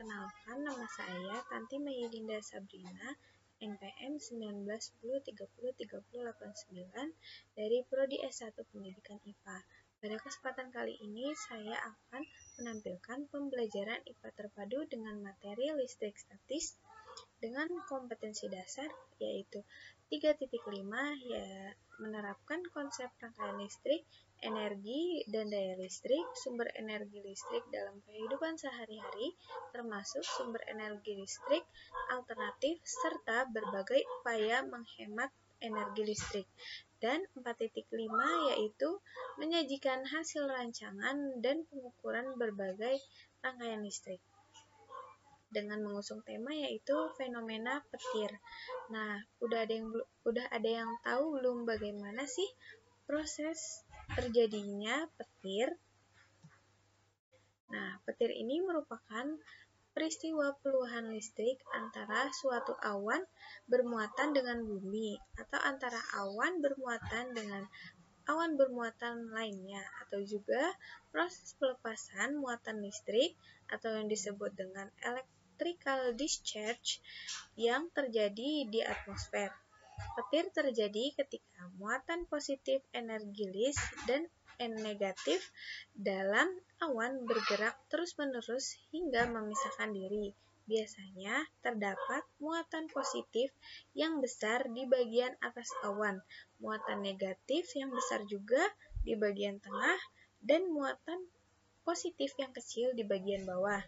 Perkenalkan, nama saya Tanti Mayudinda Sabrina, NPM 1910303089 dari Prodi S1 Pendidikan IPA. Pada kesempatan kali ini, saya akan menampilkan pembelajaran IPA terpadu dengan materi listrik statis dengan kompetensi dasar, yaitu 3.5, ya menerapkan konsep rangkaian listrik, energi dan daya listrik, sumber energi listrik dalam kehidupan sehari-hari, termasuk sumber energi listrik alternatif, serta berbagai upaya menghemat energi listrik. Dan 4.5 yaitu menyajikan hasil rancangan dan pengukuran berbagai rangkaian listrik dengan mengusung tema yaitu fenomena petir. Nah, udah ada yang tahu belum bagaimana sih proses terjadinya petir? Nah, petir ini merupakan peristiwa peluhan listrik antara suatu awan bermuatan dengan bumi atau antara awan bermuatan dengan awan bermuatan lainnya, atau juga proses pelepasan muatan listrik atau yang disebut dengan electrical discharge yang terjadi di atmosfer. Petir terjadi ketika muatan positif energi list dan negatif dalam awan bergerak terus-menerus hingga memisahkan diri. Biasanya terdapat muatan positif yang besar di bagian atas awan, muatan negatif yang besar juga di bagian tengah, dan muatan positif yang kecil di bagian bawah.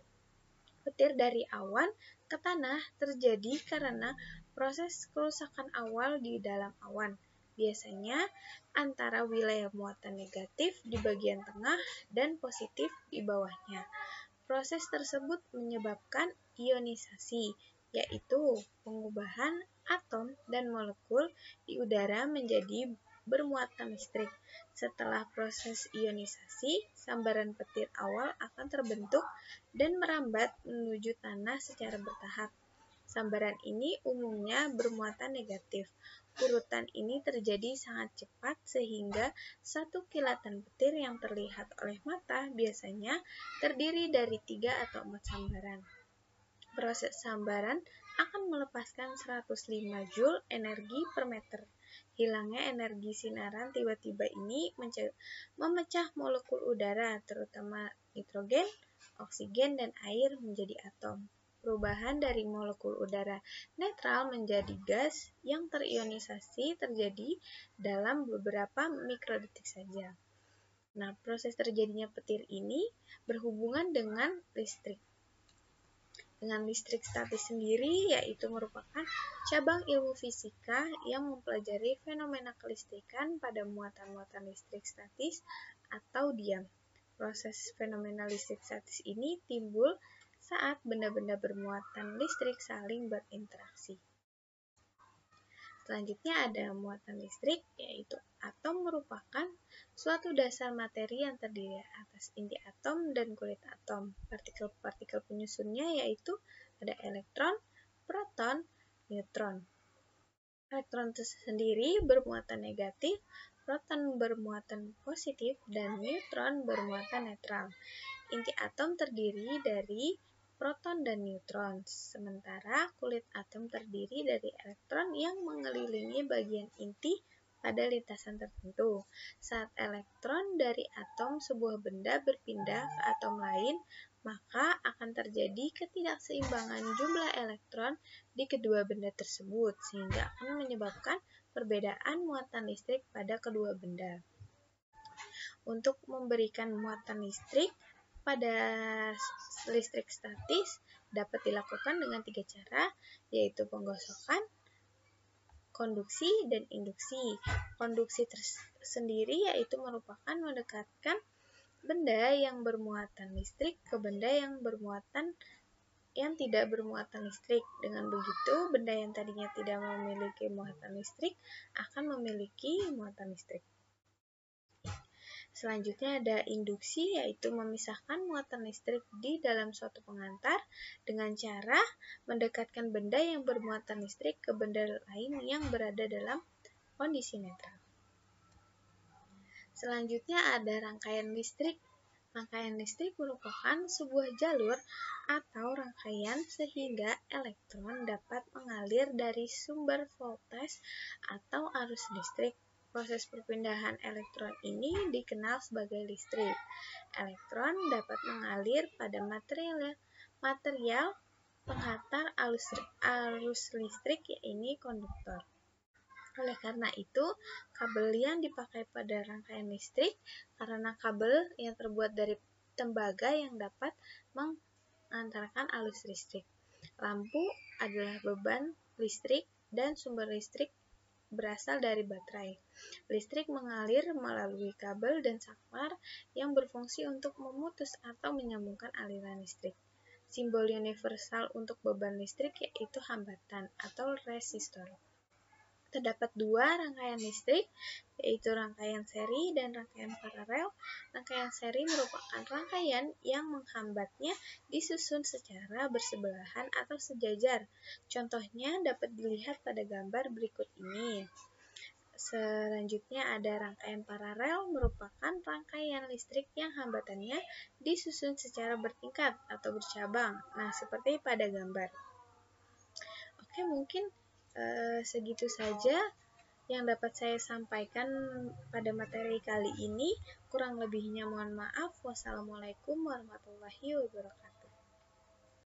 Petir dari awan ke tanah terjadi karena proses kerusakan awal di dalam awan, biasanya antara wilayah muatan negatif di bagian tengah dan positif di bawahnya. Proses tersebut menyebabkan ionisasi, yaitu pengubahan atom dan molekul di udara menjadi bermuatan listrik. Setelah proses ionisasi, sambaran petir awal akan terbentuk dan merambat menuju tanah secara bertahap. Sambaran ini umumnya bermuatan negatif. Urutan ini terjadi sangat cepat sehingga satu kilatan petir yang terlihat oleh mata biasanya terdiri dari 3 atau 4 sambaran. Proses sambaran akan melepaskan 105 Joule energi per meter. Hilangnya energi sinaran tiba-tiba ini memecah molekul udara, terutama nitrogen, oksigen, dan air menjadi atom. Perubahan dari molekul udara netral menjadi gas yang terionisasi terjadi dalam beberapa mikrodetik saja. Nah, proses terjadinya petir ini berhubungan dengan listrik. Dengan listrik statis sendiri, yaitu merupakan cabang ilmu fisika yang mempelajari fenomena kelistrikan pada muatan-muatan listrik statis atau diam. Proses fenomena listrik statis ini timbul saat benda-benda bermuatan listrik saling berinteraksi. Selanjutnya ada muatan listrik, yaitu atom merupakan suatu dasar materi yang terdiri atas inti atom dan kulit atom. Partikel-partikel penyusunnya yaitu ada elektron, proton, neutron. Elektron sendiri bermuatan negatif, proton bermuatan positif, dan neutron bermuatan netral. Inti atom terdiri dari proton dan neutron, sementara kulit atom terdiri dari elektron yang mengelilingi bagian inti pada lintasan tertentu. Saat elektron dari atom sebuah benda berpindah ke atom lain, maka akan terjadi ketidakseimbangan jumlah elektron di kedua benda tersebut, sehingga akan menyebabkan perbedaan muatan listrik pada kedua benda. Untuk memberikan muatan listrik pada listrik statis dapat dilakukan dengan 3 cara, yaitu penggosokan, konduksi, dan induksi. Konduksi sendiri yaitu merupakan mendekatkan benda yang bermuatan listrik ke benda yang tidak bermuatan listrik. Dengan begitu, benda yang tadinya tidak memiliki muatan listrik akan memiliki muatan listrik. Selanjutnya ada induksi, yaitu memisahkan muatan listrik di dalam suatu pengantar dengan cara mendekatkan benda yang bermuatan listrik ke benda lain yang berada dalam kondisi netral. Selanjutnya ada rangkaian listrik. Rangkaian listrik merupakan sebuah jalur atau rangkaian sehingga elektron dapat mengalir dari sumber voltage atau arus listrik. Proses perpindahan elektron ini dikenal sebagai listrik. Elektron dapat mengalir pada material penghantar arus listrik, yaitu konduktor. Oleh karena itu, kabel yang dipakai pada rangkaian listrik karena kabel yang terbuat dari tembaga yang dapat mengantarkan arus listrik. Lampu adalah beban listrik dan sumber listrik berasal dari baterai. Listrik mengalir melalui kabel dan saklar yang berfungsi untuk memutus atau menyambungkan aliran listrik. Simbol universal untuk beban listrik yaitu hambatan atau resistor. Terdapat dua rangkaian listrik, yaitu rangkaian seri dan rangkaian paralel. Rangkaian seri merupakan rangkaian yang menghambatnya disusun secara bersebelahan atau sejajar. Contohnya dapat dilihat pada gambar berikut ini. Selanjutnya ada rangkaian paralel, merupakan rangkaian listrik yang hambatannya disusun secara bertingkat atau bercabang. Nah, seperti pada gambar. Oke, mungkin segitu saja yang dapat saya sampaikan pada materi kali ini. Kurang lebihnya mohon maaf. Wassalamualaikum warahmatullahi wabarakatuh.